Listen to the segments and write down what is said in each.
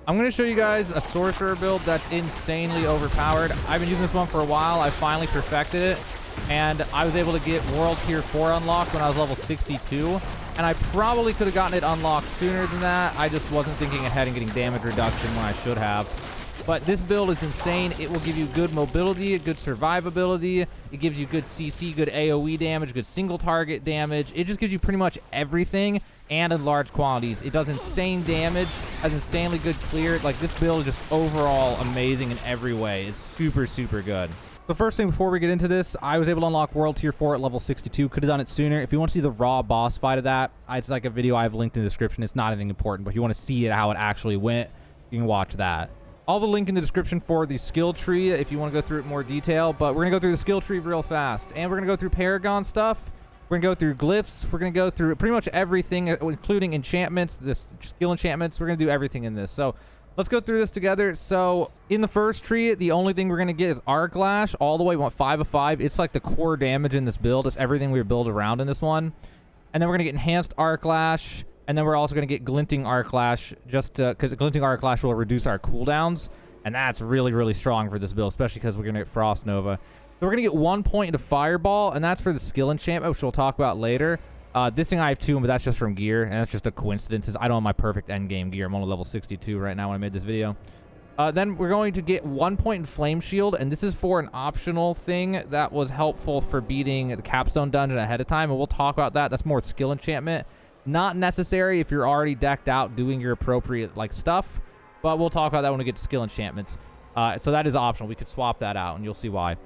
I'm going to show you guys a sorcerer build that's insanely overpowered. I've been using this one for a while. I finally perfected it, and I was able to get World Tier 4 unlocked when I was level 62, and I probably could have gotten it unlocked sooner than that. I just wasn't thinking ahead and getting damage reduction when I should have. But this build is insane. It will give you good mobility, good survivability. It gives you good CC, good AoE damage, good single target damage. It just gives you pretty much everything and in large quantities. It does insane damage, has insanely good clear. Like, this build is just overall amazing in every way. It's super, super good. The first thing before we get into this, I was able to unlock World Tier 4 at level 62. Could have done it sooner. If you want to see the raw boss fight of that, it's like a video I've linked in the description. It's not anything important, but if you want to see it, how it actually went, you can watch that. I'll have a link in the description for the skill tree if you want to go through it in more detail, but we're going to go through the skill tree real fast. And we're going to go through paragon stuff. We're going to go through glyphs. We're going to go through pretty much everything, including enchantments, this skill enchantments. We're going to do everything in this. So let's go through this together. So in the first tree, the only thing we're going to get is arc lash all the way. We want 5 of 5. It's like the core damage in this build. It's everything we build around in this one. And then we're going to get enhanced arc lash. And then we're also going to get glinting arc lash, just because glinting arc lash will reduce our cooldowns. And that's really, really strong for this build, especially because we're going to get frost nova. So we're going to get 1 point into fireball, and that's for the skill enchantment, which we'll talk about later. This thing I have 2, but that's just from gear, and that's just a coincidence. I don't have my perfect endgame gear. I'm only level 62 right now when I made this video. Then we're going to get 1 point in flame shield, and this is for an optional thing that was helpful for beating the capstone dungeon ahead of time, and we'll talk about that. That's more skill enchantment. Not necessary if you're already decked out doing your appropriate like stuff, but we'll talk about that when we get to skill enchantments. So that is optional. We could swap that out, and you'll see why.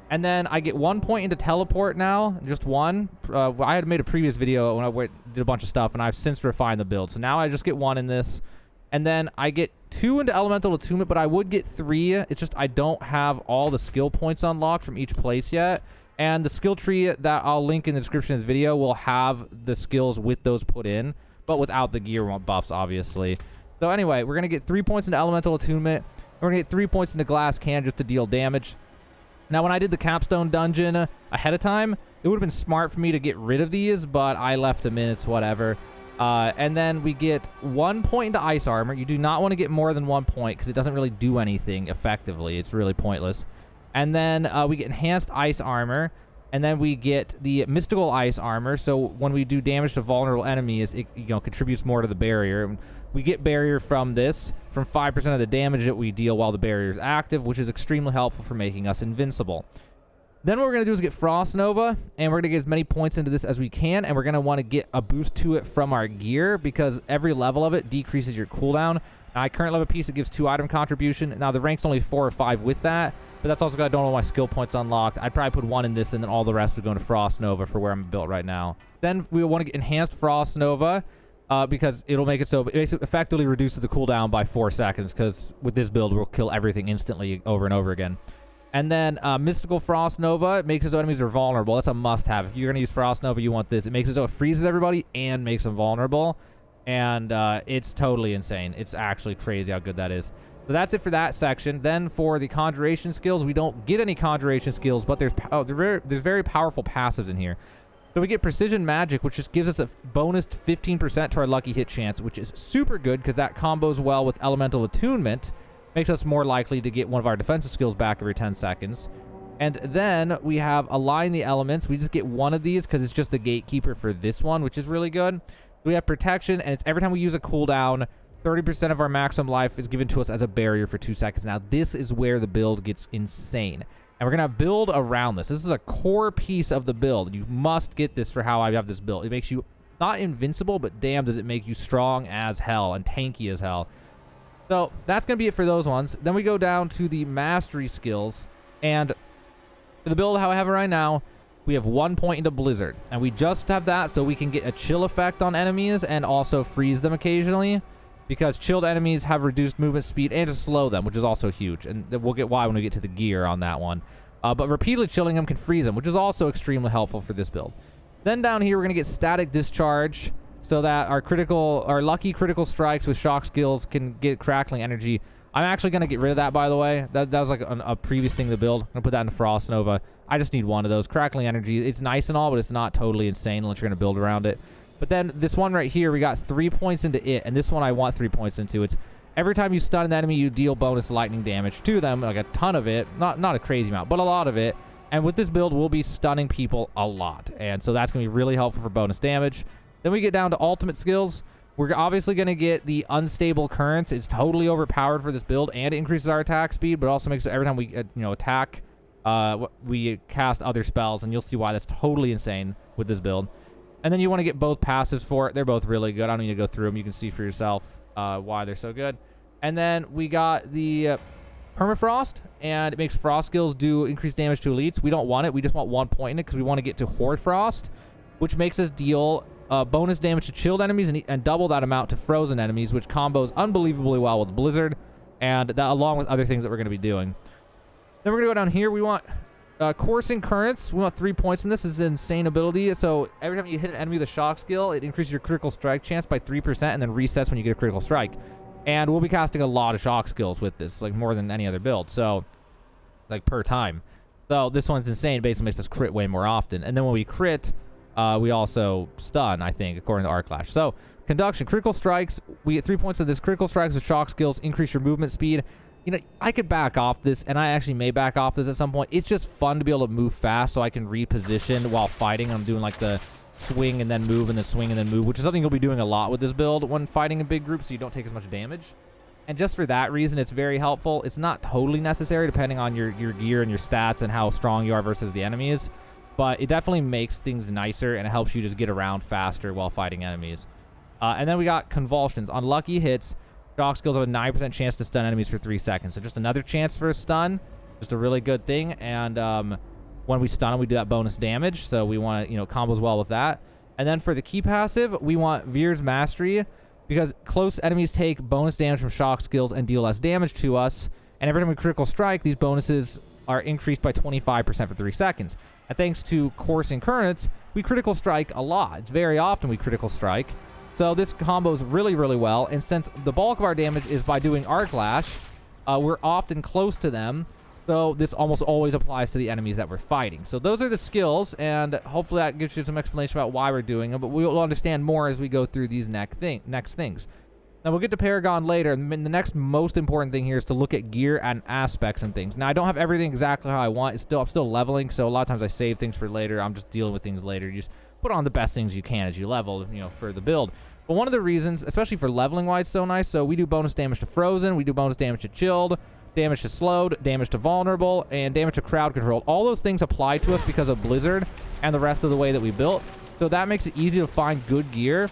And then I get 1 point into teleport now, just 1. I had made a previous video when I did a bunch of stuff, and I've since refined the build. So now I just get 1 in this. And then I get 2 into elemental attunement, but I would get 3. It's just I don't have all the skill points unlocked from each place yet. And the skill tree that I'll link in the description of this video will have the skills with those put in, but without the gear buffs, obviously. So anyway, we're going to get 3 points into elemental attunement. We're going to get 3 points into glass can just to deal damage. Now, when I did the capstone dungeon ahead of time, it would have been smart for me to get rid of these, but I left them in. It's whatever. And then we get 1 point into ice armor. You do not want to get more than 1 point because it doesn't really do anything effectively. It's really pointless. And then we get enhanced ice armor, and then we get the mystical ice armor. So when we do damage to vulnerable enemies, it contributes more to the barrier. We get barrier from this, from 5% of the damage that we deal while the barrier is active, which is extremely helpful for making us invincible. Then what we're going to do is get frost nova, and we're going to get as many points into this as we can, and we're going to want to get a boost to it from our gear because every level of it decreases your cooldown. Now, I currently have a piece that gives 2 item contribution. Now, the rank's only 4 or 5 with that, but that's also because I don't have my skill points unlocked. I'd probably put 1 in this, and then all the rest would go into Frost Nova for where I'm built right now. Then we want to get Enhanced Frost Nova because it'll make it so it effectively reduces the cooldown by 4 seconds because with this build, we'll kill everything instantly over and over again. And then Mystical Frost Nova, it makes it so enemies are vulnerable. That's a must-have. If you're going to use Frost Nova, you want this. It makes it so it freezes everybody and makes them vulnerable. And it's totally insane. It's actually crazy how good that is. So that's it for that section. Then for the conjuration skills, we don't get any conjuration skills, but there's very powerful passives in here. So we get precision magic, which just gives us a bonus 15% to our lucky hit chance, which is super good because that combos well with elemental attunement, makes us more likely to get one of our defensive skills back every 10 seconds. And then we have align the elements. We just get 1 of these because it's just the gatekeeper for this one, which is really good. We have protection, and it's every time we use a cooldown, 30% of our maximum life is given to us as a barrier for 2 seconds. Now, this is where the build gets insane. And we're going to build around this. This is a core piece of the build. You must get this for how I have this build. It makes you not invincible, but damn does it make you strong as hell and tanky as hell. So that's going to be it for those ones. Then we go down to the mastery skills. And for the build how I have it right now, we have 1 point into Blizzard. And we just have that so we can get a chill effect on enemies and also freeze them occasionally. Because chilled enemies have reduced movement speed and to slow them, which is also huge. And we'll get why when we get to the gear on that one. But repeatedly chilling them can freeze them, which is also extremely helpful for this build. Then down here, we're going to get static discharge so that our lucky critical strikes with shock skills can get crackling energy. I'm actually going to get rid of that, by the way. That was like a previous thing to build. I'm going to put that into Frost Nova. I just need 1 of those. Crackling energy, it's nice and all, but it's not totally insane unless you're going to build around it. But then this one right here, we got 3 points into it, and this one I want 3 points into. It's Every time you stun an enemy, you deal bonus lightning damage to them, like a ton of it. Not a crazy amount, but a lot of it. And with this build, we'll be stunning people a lot. And so that's going to be really helpful for bonus damage. Then we get down to ultimate skills. We're obviously going to get the unstable currents. It's totally overpowered for this build, and it increases our attack speed, but also makes it every time we attack, we cast other spells, and you'll see why that's totally insane with this build. And then you want to get both passives for it. They're both really good. I don't need to go through them. You can see for yourself why they're so good. And then we got the Permafrost, and it makes frost skills do increased damage to elites. We don't want it. We just want 1 point in it because we want to get to Horde Frost, which makes us deal bonus damage to chilled enemies and double that amount to frozen enemies, which combos unbelievably well with Blizzard, and that along with other things that we're going to be doing. Then we're going to go down here. We want Coursing Currents. We want 3 points in this. This is an insane ability. So every time you hit an enemy with a shock skill, it increases your critical strike chance by 3% and then resets when you get a critical strike. And we'll be casting a lot of shock skills with this, like more than any other build. So, like per time. So this one's insane. Basically makes us crit way more often. And then when we crit, we also stun, I think, according to Arc Lash. So, Conduction, critical strikes. We get 3 points of this. Critical strikes with shock skills increase your movement speed. You know, I could back off this, and I actually may back off this at some point. It's just fun to be able to move fast so I can reposition while fighting. I'm doing like the swing and then move and then swing and then move, which is something you'll be doing a lot with this build when fighting in big groups so you don't take as much damage. And just for that reason, it's very helpful. It's not totally necessary depending on your gear and your stats and how strong you are versus the enemies, but it definitely makes things nicer and it helps you just get around faster while fighting enemies. And then we got Convulsions. On lucky hits, shock skills have a 9% chance to stun enemies for 3 seconds. So just another chance for a stun. Just a really good thing. And when we stun them, we do that bonus damage. So we want to, combos well with that. And then for the key passive, we want Veer's Mastery, because close enemies take bonus damage from shock skills and deal less damage to us. And every time we critical strike, these bonuses are increased by 25% for 3 seconds. And thanks to Coursing Currents, we critical strike a lot. It's very often we critical strike. So this combos really, really well. And since the bulk of our damage is by doing Arc Lash, we're often close to them. So this almost always applies to the enemies that we're fighting. So those are the skills, and hopefully that gives you some explanation about why we're doing them, but we'll understand more as we go through these next things. Now we'll get to Paragon later, and the next most important thing here is to look at gear and aspects and things. Now I don't have everything exactly how I want. I'm still leveling, so a lot of times I save things for later. I'm just dealing with things later. You just put on the best things you can as you level, for the build. But one of the reasons, especially for leveling why it's so nice, so we do bonus damage to Frozen, we do bonus damage to Chilled, damage to Slowed, damage to Vulnerable, and damage to Crowd Controlled. All those things apply to us because of Blizzard and the rest of the way that we built. So that makes it easy to find good gear.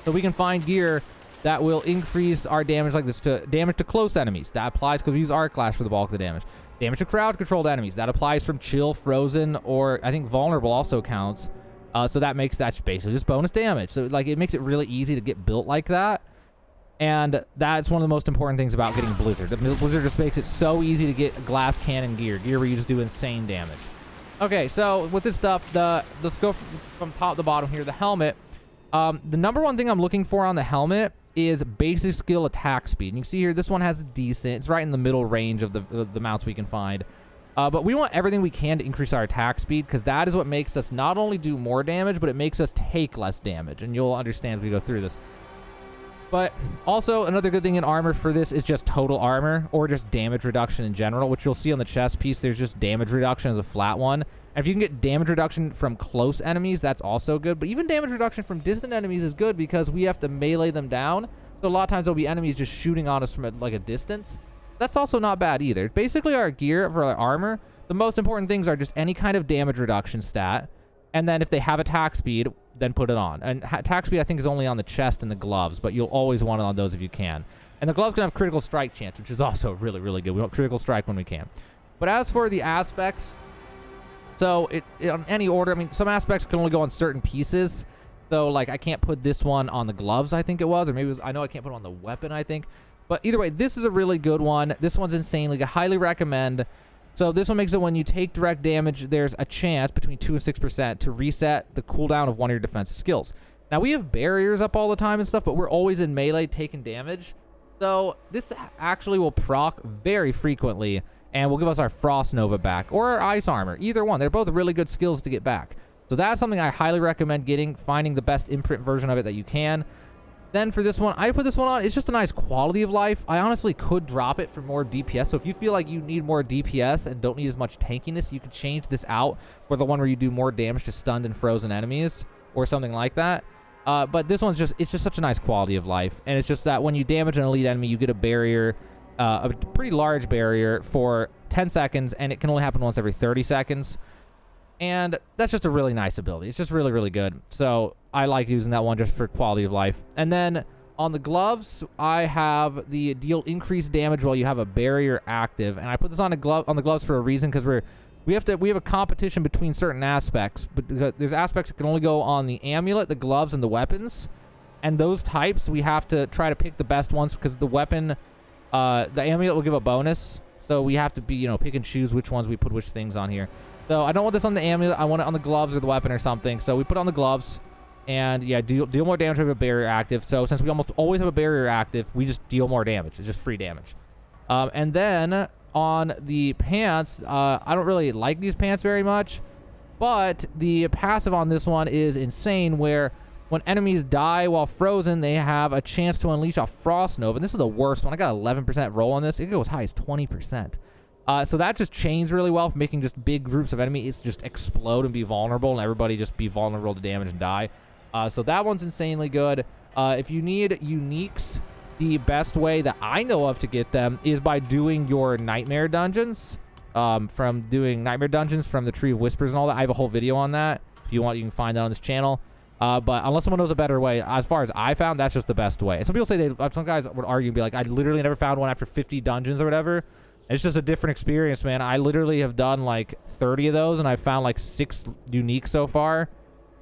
So we can find gear that will increase our damage like this to damage to close enemies. That applies because we use Arc Lash for the bulk of the damage. Damage to Crowd Controlled enemies. That applies from Chill, Frozen, or I think Vulnerable also counts. So that makes that basically just bonus damage. So like it makes it really easy to get built like that. And that's one of the most important things about getting Blizzard. Blizzard just makes it so easy to get glass cannon gear where you just do insane damage. Okay, so with this stuff, let's go from top to bottom here. The helmet. The number one thing I'm looking for on the helmet is basic skill attack speed. And you can see here, this one has decent. It's right in the middle range of the mounts we can find. But we want everything we can to increase our attack speed, because that is what makes us not only do more damage, but it makes us take less damage. And you'll understand as we go through this. But also, another good thing in armor for this is just total armor, or just damage reduction in general, which you'll see on the chest piece. There's just damage reduction as a flat one. And if you can get damage reduction from close enemies, that's also good. But even damage reduction from distant enemies is good because we have to melee them down. So a lot of times there'll be enemies just shooting on us from like a distance. That's also not bad either. Basically, our gear for our armor, the most important things are just any kind of damage reduction stat. And then if they have attack speed, then put it on. And attack speed, I think, is only on the chest and the gloves, but you'll always want it on those if you can. And the gloves can have critical strike chance, which is also really, really good. We want critical strike when we can. But as for the aspects, so in any order, I mean, some aspects can only go on certain pieces. So, like, I can't put this one on the gloves, I think it was. Or maybe it was, I know I can't put it on the weapon, I think. But either way, this is a really good one. This one's insanely good. Highly recommend. So this one makes it when you take direct damage, there's a chance between 2 and 6% to reset the cooldown of one of your defensive skills. Now, we have barriers up all the time and stuff, but we're always in melee taking damage. So this actually will proc very frequently and will give us our Frost Nova back or our Ice Armor. Either one. They're both really good skills to get back. So that's something I highly recommend getting, finding the best imprint version of it that you can. Then for this one, I put this one on. It's just a nice quality of life. I honestly could drop it for more DPS. So if you feel like you need more DPS and don't need as much tankiness, you could change this out for the one where you do more damage to stunned and frozen enemies or something like that. But this one's it's just such a nice quality of life. And it's just that when you damage an elite enemy, you get a barrier, a pretty large barrier for 10 seconds, and it can only happen once every 30 seconds. And that's just a really nice ability. It's just really, really good. So I like using that one just for quality of life. And then on the gloves, I have the deal increased damage while you have a barrier active. And I put this on the gloves for a reason, because we have a competition between certain aspects. But there's aspects that can only go on the amulet, the gloves, and the weapons. And those types, we have to try to pick the best ones, because the weapon, the amulet will give a bonus. So we have to be, pick and choose which ones we put which things on here. So I don't want this on the amulet. I want it on the gloves or the weapon or something. So we put it on the gloves. And yeah, deal more damage with a barrier active. So since we almost always have a barrier active, we just deal more damage. It's just free damage. And then on the pants, I don't really like these pants very much. But the passive on this one is insane, where when enemies die while frozen, they have a chance to unleash a frost nova. And this is the worst one. I got 11% roll on this. It goes as high as 20%. So that just chains really well for making just big groups of enemies just explode and be vulnerable, and everybody just be vulnerable to damage and die. So that one's insanely good. If you need uniques, the best way that I know of to get them is by doing your nightmare dungeons. From doing nightmare dungeons from the Tree of Whispers and all that. I have a whole video on that. If you want, you can find that on this channel. But unless someone knows a better way, as far as I found, that's just the best way. And some people say some guys would argue and be like, I literally never found one after 50 dungeons or whatever. It's just a different experience, man. I literally have done like 30 of those, and I found like 6 unique so far.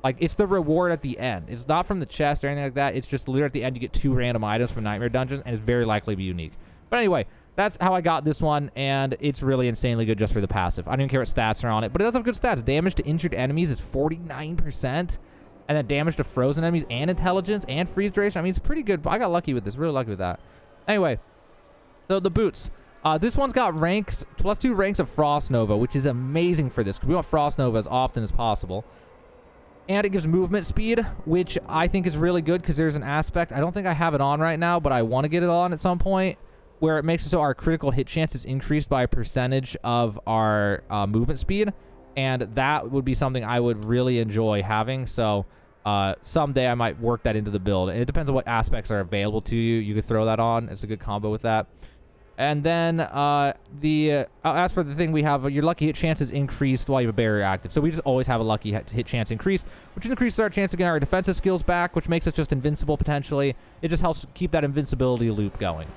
Like, it's the reward at the end. It's not from the chest or anything like that. It's just literally at the end, you get 2 random items from Nightmare Dungeon, and it's very likely to be unique. But anyway, that's how I got this one, and it's really insanely good just for the passive. I don't even care what stats are on it, but it does have good stats. Damage to injured enemies is 49%, and then damage to frozen enemies and intelligence and freeze duration. I mean, it's pretty good. I got lucky with this. Really lucky with that. Anyway, so the boots. This one's got ranks, +2 ranks of Frost Nova, which is amazing for this, because we want Frost Nova as often as possible. And it gives movement speed, which I think is really good, because there's an aspect, I don't think I have it on right now, but I want to get it on at some point, where it makes it so our critical hit chance is increased by a percentage of our movement speed. And that would be something I would really enjoy having. So someday I might work that into the build. And it depends on what aspects are available to you. You could throw that on. It's a good combo with that. And then as for the thing we have, your lucky hit chance is increased while you have a barrier active. So we just always have a lucky hit chance increased, which increases our chance to get our defensive skills back, which makes us just invincible potentially. It just helps keep that invincibility loop going.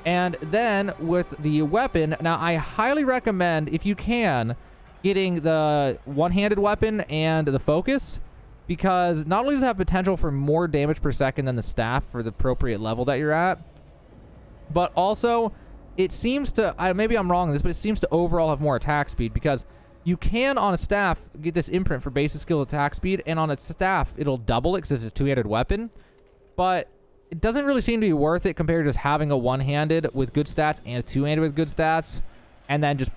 And then with the weapon, now I highly recommend, if you can, getting the one-handed weapon and the focus, because not only does it have potential for more damage per second than the staff for the appropriate level that you're at, but also it seems to, maybe I'm wrong on this, but it seems to overall have more attack speed, because you can, on a staff, get this imprint for basic skill attack speed, and on a staff, it'll double it because it's a two-handed weapon, but it doesn't really seem to be worth it compared to just having a one-handed with good stats and a two-handed with good stats, and then just,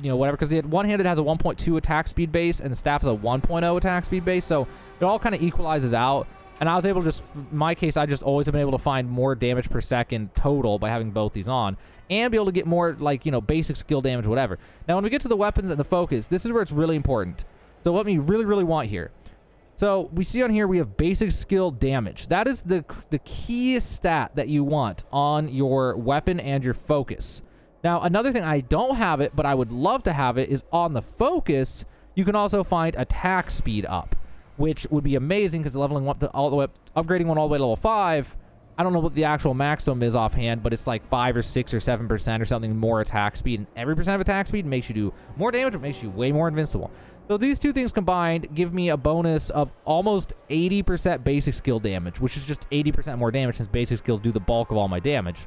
whatever, because the one-handed has a 1.2 attack speed base, and the staff has a 1.0 attack speed base, so it all kind of equalizes out. And I was able to in my case, I just always have been able to find more damage per second total by having both these on, and be able to get more, basic skill damage, whatever. Now, when we get to the weapons and the focus, this is where it's really important. So what we really, really want here. So we see on here, we have basic skill damage. That is the key stat that you want on your weapon and your focus. Now, another thing, I don't have it, but I would love to have it, is on the focus, you can also find attack speed up, which would be amazing, because leveling up all the way up, upgrading one all the way to level 5, I don't know what the actual maximum is offhand, but it's like 5 or 6 or 7% or something more attack speed, and every percent of attack speed makes you do more damage. It makes you way more invincible. So these two things combined give me a bonus of almost 80% basic skill damage, which is just 80% more damage, since basic skills do the bulk of all my damage.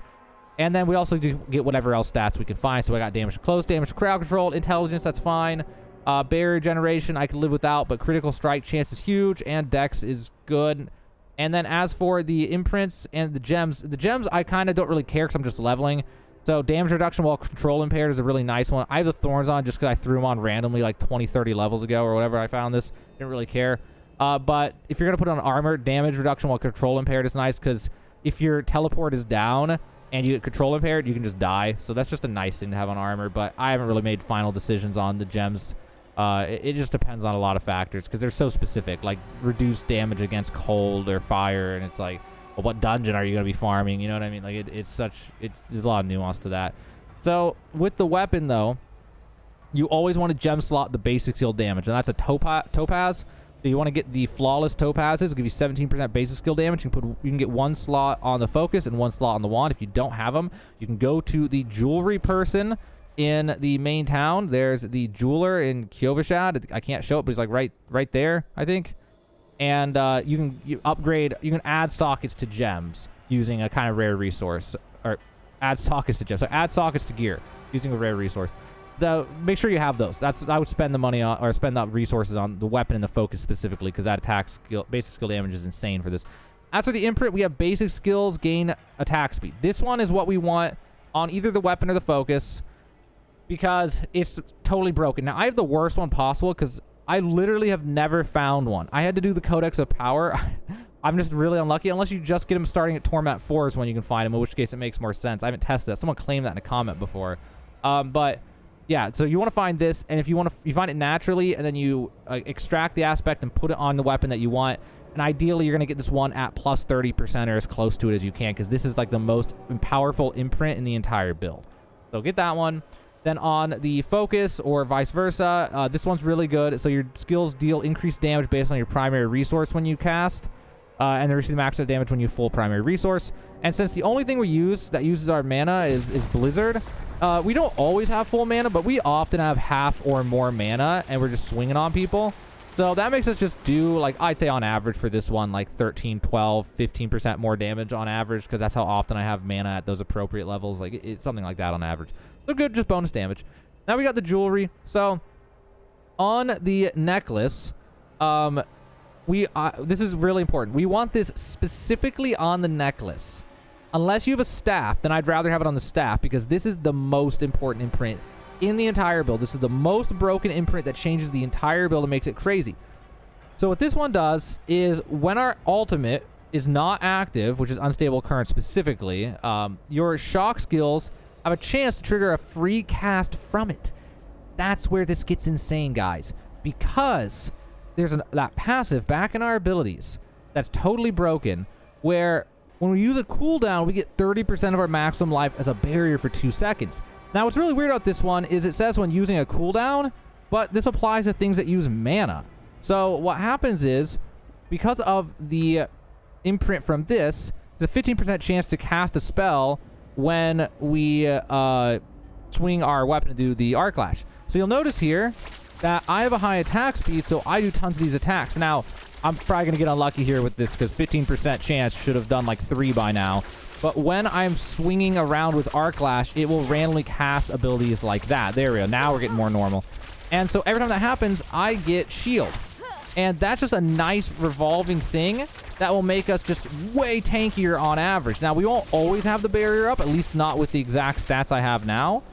And then we also do get whatever else stats we can find. So I got damage to close, damage to crowd control, intelligence, that's fine. Barrier generation, I can live without, but critical strike chance is huge, and dex is good. And then as for the imprints and the gems I kind of don't really care, because I'm just leveling. So damage reduction while control impaired is a really nice one. I have the thorns on just because I threw them on randomly like 20, 30 levels ago or whatever. I found this. Didn't really care. But if you're going to put on armor, damage reduction while control impaired is nice, because if your teleport is down and you get control impaired, you can just die. So that's just a nice thing to have on armor, but I haven't really made final decisions on the gems. It just depends on a lot of factors, because they're so specific, like reduced damage against cold or fire, and it's like, well, what dungeon are you going to be farming? You know what I mean? Like, there's a lot of nuance to that. So with the weapon, though, you always want to gem slot the basic skill damage, and that's a topaz. So you want to get the flawless topazes. It'll give you 17% basic skill damage. You can get one slot on the focus and one slot on the wand. If you don't have them, you can go to the jewelry person in the main town. There's the jeweler in Kyovashad. I can't show it, but he's like right there, I think. And you can add sockets to gems using a kind of rare resource, or add sockets to gems. So add sockets to gear using a rare resource. Make sure you have those. I would spend the money on, or spend the resources on the weapon and the focus specifically, because that attack skill, basic skill damage is insane for this. As for the imprint, we have basic skills gain attack speed. This one is what we want on either the weapon or the focus, because it's totally broken. Now, I have the worst one possible, because I literally have never found one. I had to do the Codex of Power. I'm just really unlucky, unless you just get them starting at Torment 4 is when you can find them, in which case it makes more sense. I haven't tested that. Someone claimed that in a comment before. But yeah, so you want to find this, and if you find it naturally, and then you extract the aspect and put it on the weapon that you want. And ideally, you're going to get this one at plus 30% or as close to it as you can, because this is like the most powerful imprint in the entire build. So get that one. Then on the focus, or vice versa, this one's really good. So your skills deal increased damage based on your primary resource when you cast, and they receive maximum damage when you full primary resource. And since the only thing we use that uses our mana is Blizzard, we don't always have full mana, but we often have half or more mana, and we're just swinging on people. So that makes us just do, like, I'd say on average for this one, like 13, 12, 15% more damage on average, because that's how often I have mana at those appropriate levels. Like, it's something like that on average. So good, just bonus damage. Now we got the jewelry. So on the necklace, this is really important. We want this specifically on the necklace. Unless you have a staff, then I'd rather have it on the staff, because this is the most important imprint in the entire build. This is the most broken imprint that changes the entire build and makes it crazy. So what this one does is, when our ultimate is not active, which is unstable current specifically, your shock skills have a chance to trigger a free cast from it. That's where this gets insane, guys, because there's that passive back in our abilities that's totally broken, where when we use a cooldown, we get 30% of our maximum life as a barrier for 2 seconds. Now, what's really weird about this one is it says when using a cooldown, but this applies to things that use mana. So what happens is, because of the imprint from this, there's a 15% chance to cast a spell when we swing our weapon to do the arc lash. So you'll notice here that I have a high attack speed, so I do tons of these attacks. Now, I'm probably going to get unlucky here with this, because 15% chance should have done like 3 by now. But when I'm swinging around with Arc Lash, it will randomly cast abilities like that. There we go. Now we're getting more normal. And so every time that happens, I get shield. And that's just a nice revolving thing that will make us just way tankier on average. Now, we won't always have the barrier up, at least not with the exact stats I have now.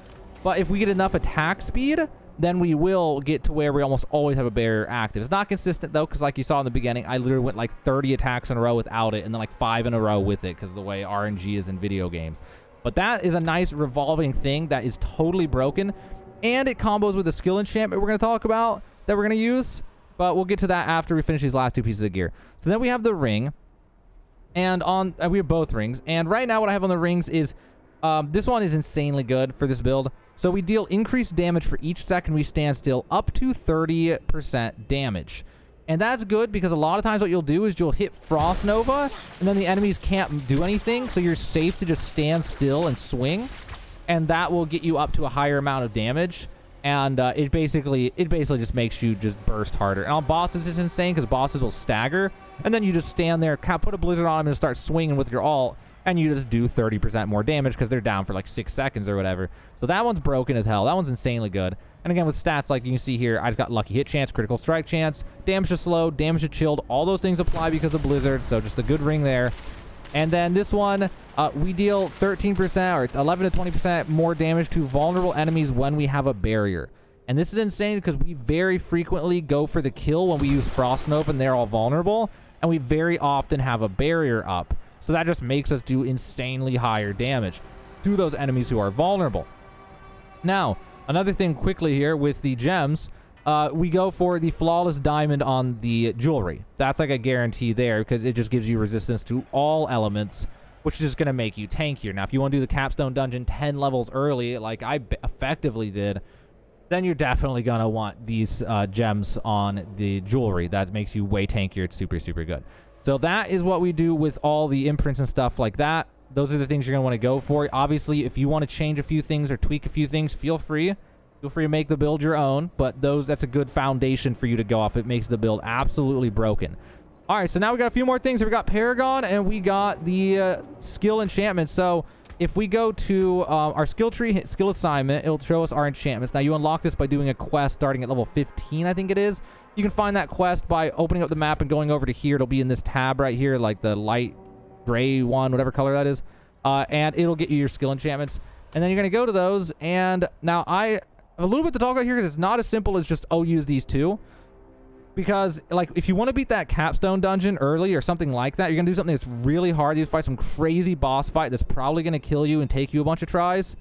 But if we get enough attack speed, then we will get to where we almost always have a barrier active. It's not consistent, though, because like you saw in the beginning, I literally went like 30 attacks in a row without it, and then like 5 in a row with it, because of the way RNG is in video games. But that is a nice revolving thing that is totally broken, and it combos with the skill enchantment we're going to talk about that we're going to use, but we'll get to that after we finish these last 2 pieces of gear. So then we have the ring, and we have both rings, and right now what I have on the rings is this one is insanely good for this build. So we deal increased damage for each second we stand still, up to 30% damage. And that's good, because a lot of times what you'll do is you'll hit Frost Nova, and then the enemies can't do anything, so you're safe to just stand still and swing, and that will get you up to a higher amount of damage. And it basically just makes you just burst harder. And on bosses, it's insane, because bosses will stagger, and then you just stand there, put a blizzard on them, and start swinging with your ult, and you just do 30% more damage, because they're down for like 6 seconds or whatever. So that one's broken as hell. That one's insanely good. And again, with stats like you can see here, I just got lucky hit chance, critical strike chance, damage to slow, damage to chilled. All those things apply because of Blizzard, so just a good ring there. And then this one, we deal 13% or 11 to 20% more damage to vulnerable enemies when we have a barrier. And this is insane because we very frequently go for the kill when we use Frost Nova and they're all vulnerable. And we very often have a barrier up. So that just makes us do insanely higher damage to those enemies who are vulnerable. Now, another thing quickly here with the gems, we go for the flawless diamond on the jewelry. That's like a guarantee there because it just gives you resistance to all elements, which is just going to make you tankier. Now, if you want to do the capstone dungeon 10 levels early, like I effectively did, then you're definitely going to want these gems on the jewelry. That makes you way tankier. It's super, super good. So that is what we do with all the imprints and stuff like that. Those are the things you're going to want to go for. Obviously, if you want to change a few things or tweak a few things, feel free. Feel free to make the build your own, but that's a good foundation for you to go off. It makes the build absolutely broken. All right, so now we got a few more things. We got Paragon, and we got the skill enchantment. So if we go to our skill tree, hit skill assignment, it'll show us our enchantments. Now, you unlock this by doing a quest starting at level 15, I think it is. You can find that quest by opening up the map and going over to here. It'll be in this tab right here, like the light gray one, whatever color that is. And it'll get you your skill enchantments. And then you're going to go to those. And now I have a little bit to talk about here because it's not as simple as just, oh, use these two. Because, like, if you want to beat that capstone dungeon early or something like that, you're going to do something that's really hard. You fight some crazy boss fight that's probably going to kill you and take you a bunch of tries.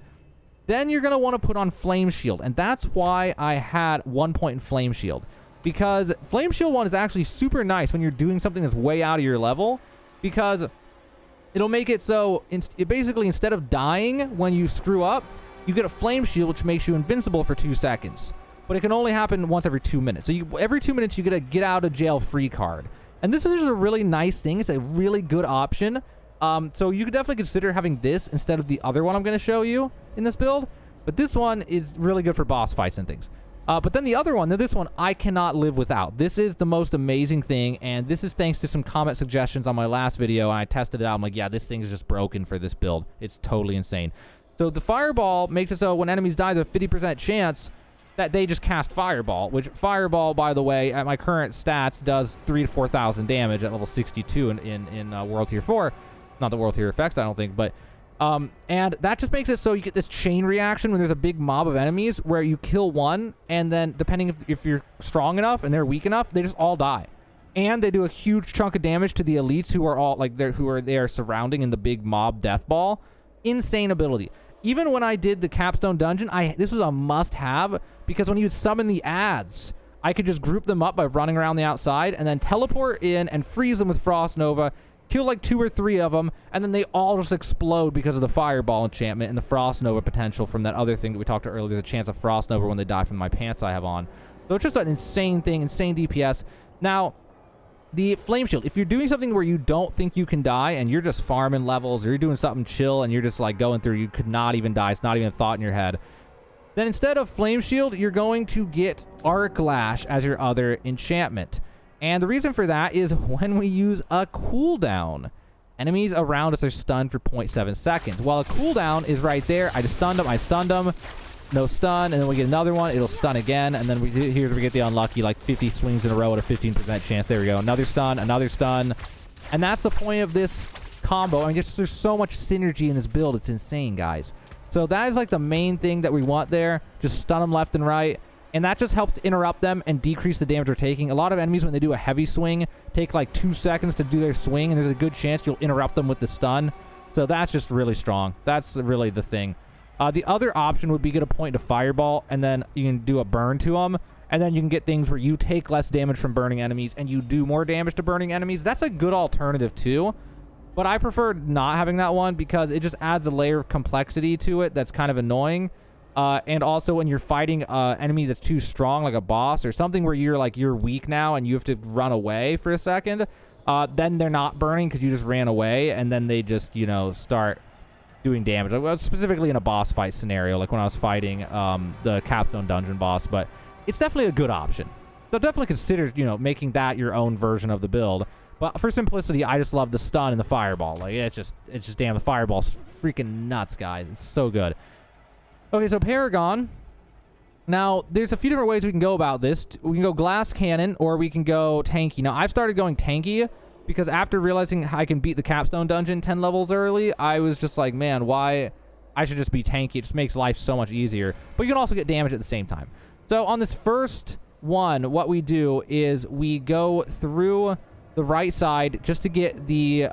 Then you're going to want to put on Flame Shield. And that's why I had 1 point in Flame Shield. Because Flame Shield 1 is actually super nice when you're doing something that's way out of your level. Because it'll make it so, basically, instead of dying when you screw up, you get a Flame Shield, which makes you invincible for 2 seconds. But it can only happen once every 2 minutes. So every 2 minutes, you get a get out of jail free card. And this is just a really nice thing. It's a really good option. So you could definitely consider having this instead of the other one I'm going to show you in this build. But this one is really good for boss fights and things. But then the other one, this one, I cannot live without. This is the most amazing thing. And this is thanks to some comment suggestions on my last video. And I tested it out. I'm like, yeah, this thing is just broken for this build. It's totally insane. So the fireball makes it so when enemies die, there's a 50% chance that they just cast Fireball, which Fireball, by the way, at my current stats, does 3,000 to 4,000 damage at level 62 in World Tier 4. Not the World Tier effects, I don't think, but... and that just makes it so you get this chain reaction when there's a big mob of enemies where you kill one, and then depending if you're strong enough and they're weak enough, they just all die. And they do a huge chunk of damage to the elites who are all, like, who are there surrounding in the big mob death ball. Insane ability. Even when I did the capstone dungeon, this was a must-have, because when you would summon the ads, I could just group them up by running around the outside and then teleport in and freeze them with Frost Nova, kill like 2 or 3 of them, and then they all just explode because of the Fireball enchantment and the Frost Nova potential from that other thing that we talked about earlier, the chance of Frost Nova when they die from my pants I have on. So it's just an insane thing, insane DPS. Now, the Flame Shield, if you're doing something where you don't think you can die and you're just farming levels or you're doing something chill and you're just like going through, you could not even die, it's not even a thought in your head, then instead of Flame Shield, you're going to get Arc Lash as your other enchantment. And the reason for that is when we use a cooldown, enemies around us are stunned for 0.7 seconds. While a cooldown is right there, I just stunned them, I stunned them, no stun, and then we get another one, it'll stun again, and then here's where we get the unlucky, like 50 swings in a row at a 15% chance. There we go, another stun, and that's the point of this combo. I mean, there's so much synergy in this build, it's insane, guys. So that is like the main thing that we want there, just stun them left and right, and that just helps interrupt them and decrease the damage they're taking. A lot of enemies, when they do a heavy swing, take like 2 seconds to do their swing, and there's a good chance you'll interrupt them with the stun. So that's just really strong. That's really the thing. The other option would be get a point to Fireball, and then you can do a burn to them, and then you can get things where you take less damage from burning enemies, and you do more damage to burning enemies. That's a good alternative, too. But I prefer not having that one because it just adds a layer of complexity to it that's kind of annoying. And also when you're fighting an enemy that's too strong, like a boss, or something where you're weak now, and you have to run away for a second, then they're not burning because you just ran away, and then they just, start doing damage. Well, specifically in a boss fight scenario, like when I was fighting the capstone dungeon boss, but it's definitely a good option. So definitely consider, making that your own version of the build. But for simplicity, I just love the stun and the Fireball. Like, it's just damn, the Fireball's freaking nuts, guys. It's so good. Okay, so Paragon. Now, there's a few different ways we can go about this. We can go Glass Cannon, or we can go Tanky. Now, I've started going Tanky, because after realizing I can beat the capstone dungeon 10 levels early, I was just like, man, why? I should just be tanky. It just makes life so much easier. But you can also get damage at the same time. So on this first one, what we do is we go through the right side just to get the,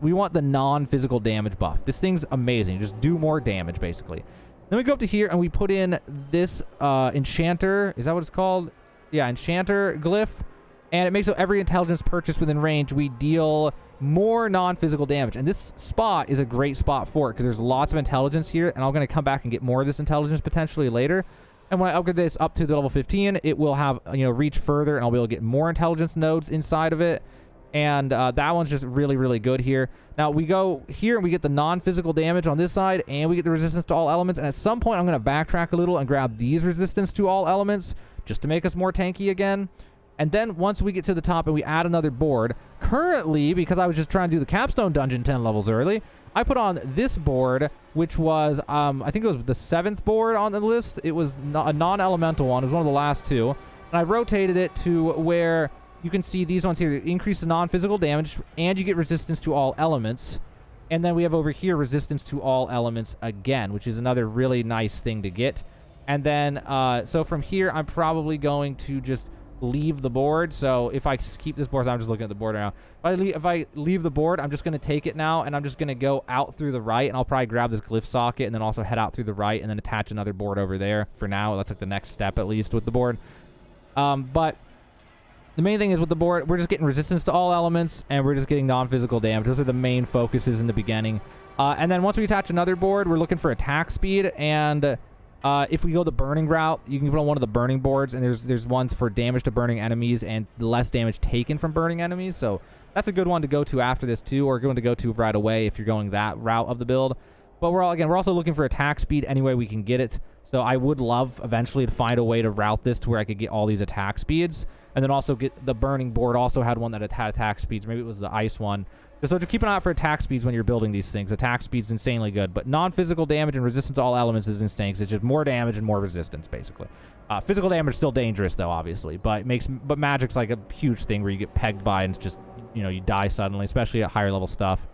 we want the non-physical damage buff. This thing's amazing. Just do more damage, basically. Then we go up to here and we put in this enchanter. Is that what it's called? Yeah, enchanter glyph. And it makes so every intelligence purchase within range, we deal more non-physical damage. And this spot is a great spot for it because there's lots of intelligence here. And I'm going to come back and get more of this intelligence potentially later. And when I upgrade this up to the level 15, it will have, you know, reach further and I'll be able to get more intelligence nodes inside of it. And that one's just really, really good here. Now, we go here and we get the non-physical damage on this side, and we get the resistance to all elements. And at some point, I'm going to backtrack a little and grab these resistance to all elements just to make us more tanky again. And then once we get to the top and we add another board, currently, because I was just trying to do the capstone dungeon 10 levels early, I put on this board, which was, I think it was the 7th board on the list. It was a non-elemental one. It was one of the last two. And I rotated it to where you can see these ones here. Increase the non-physical damage, and you get resistance to all elements. And then we have over here resistance to all elements again, which is another really nice thing to get. And then, so from here, I'm probably going to just leave the board. So if I keep this board, so I'm just looking at the board right now. If I leave the board, I'm just going to take it now, and I'm just going to go out through the right, and I'll probably grab this glyph socket and then also head out through the right and then attach another board over there for now. That's like the next step, at least, with the board. But the main thing is with the board, we're just getting resistance to all elements, and we're just getting non-physical damage. Those are the main focuses in the beginning. And then once we attach another board, we're looking for attack speed, and if we go the burning route, you can put on one of the burning boards, and there's ones for damage to burning enemies and less damage taken from burning enemies. So that's a good one to go to after this too, or a good one to go to right away if you're going that route of the build. But we're also looking for attack speed any way we can get it. So I would love eventually to find a way to route this to where I could get all these attack speeds. And then also get the burning board also had one that had attack speeds. Maybe it was the ice one. So to keep an eye out for attack speeds when you're building these things. Attack speed's insanely good. But non-physical damage and resistance to all elements is insane because it's just more damage and more resistance, basically. Physical damage is still dangerous, though, obviously. But magic's like a huge thing where you get pegged by and it's just, you know, you die suddenly, especially at higher level stuff.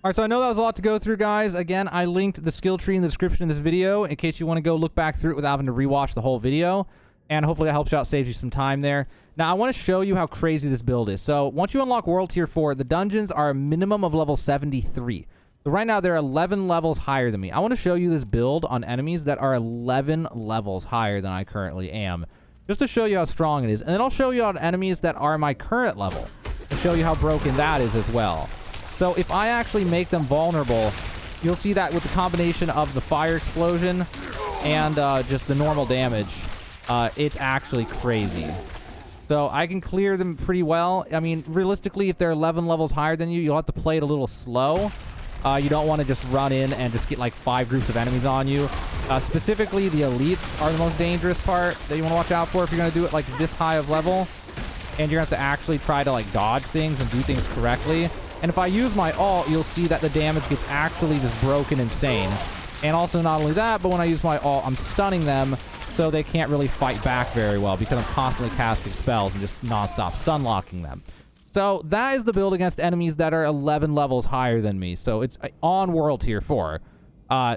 All right, so I know that was a lot to go through, guys. Again, I linked the skill tree in the description of this video in case you want to go look back through it without having to rewatch the whole video. And hopefully that helps you out, saves you some time there. Now, I want to show you how crazy this build is. So, once you unlock World Tier 4, the dungeons are a minimum of level 73. So, right now, they're 11 levels higher than me. I want to show you this build on enemies that are 11 levels higher than I currently am, just to show you how strong it is. And then I'll show you on enemies that are my current level, to show you how broken that is as well. So, if I actually make them vulnerable, you'll see that with the combination of the fire explosion and just the normal damage, it's actually crazy. So I can clear them pretty well. I mean, realistically, if they're 11 levels higher than you, you'll have to play it a little slow. You don't want to just run in and just get like 5 groups of enemies on you. Specifically, the elites are the most dangerous part that you want to watch out for if you're going to do it like this high of level. And you're going to have to actually try to like dodge things and do things correctly. And if I use my ult, you'll see that the damage gets actually just broken insane. And also not only that, but when I use my ult, I'm stunning them. So they can't really fight back very well because I'm constantly casting spells and just non-stop stun locking them. So that is the build against enemies that are 11 levels higher than me. So it's on World Tier 4.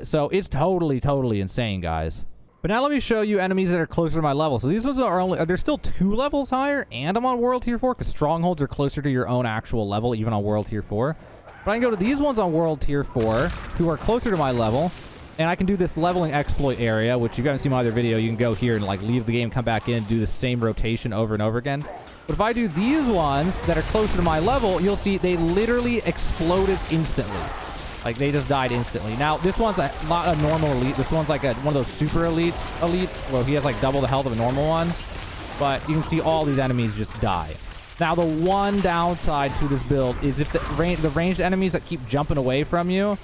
So it's totally insane, guys. But now let me show you enemies that are closer to my level. So these ones they're still 2 levels higher, and I'm on World Tier 4 because strongholds are closer to your own actual level, even on World Tier 4. But I can go to these ones on World Tier 4 who are closer to my level. And I can do this leveling exploit area, which if you haven't seen my other video, you can go here and like leave the game, come back in, do the same rotation over and over again. But if I do these ones that are closer to my level, you'll see they literally exploded instantly. Like they just died instantly. Now, this one's not a normal elite. This one's like one of those super elites where he has like double the health of a normal one. But you can see all these enemies just die. Now, the one downside to this build is if the ranged enemies that keep jumping away from you,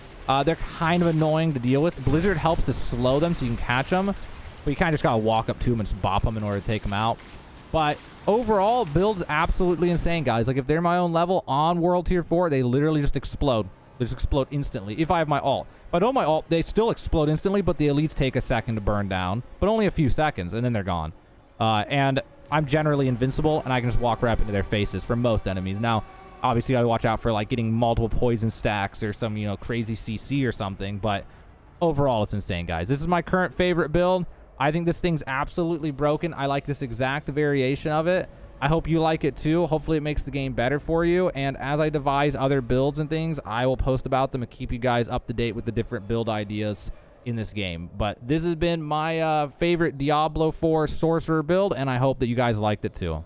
they're kind of annoying to deal with. Blizzard helps to slow them so you can catch them. But you kind of just got to walk up to them and just bop them in order to take them out. But overall, build's absolutely insane, guys. Like, if they're my own level on World Tier 4, they literally just explode. They just explode instantly. If I have my ult. If I don't have my ult, they still explode instantly, but the elites take a second to burn down. But only a few seconds, and then they're gone. And I'm generally invincible, and I can just walk right up into their faces for most enemies. Now, obviously, I watch out for like getting multiple poison stacks or some, you know, crazy CC or something. But overall, it's insane, guys. This is my current favorite build. I think this thing's absolutely broken. I like this exact variation of it. I hope you like it too. Hopefully it makes the game better for you. And as I devise other builds and things, I will post about them and keep you guys up to date with the different build ideas in this game. But this has been my favorite Diablo 4 sorcerer build, and I hope that you guys liked it too.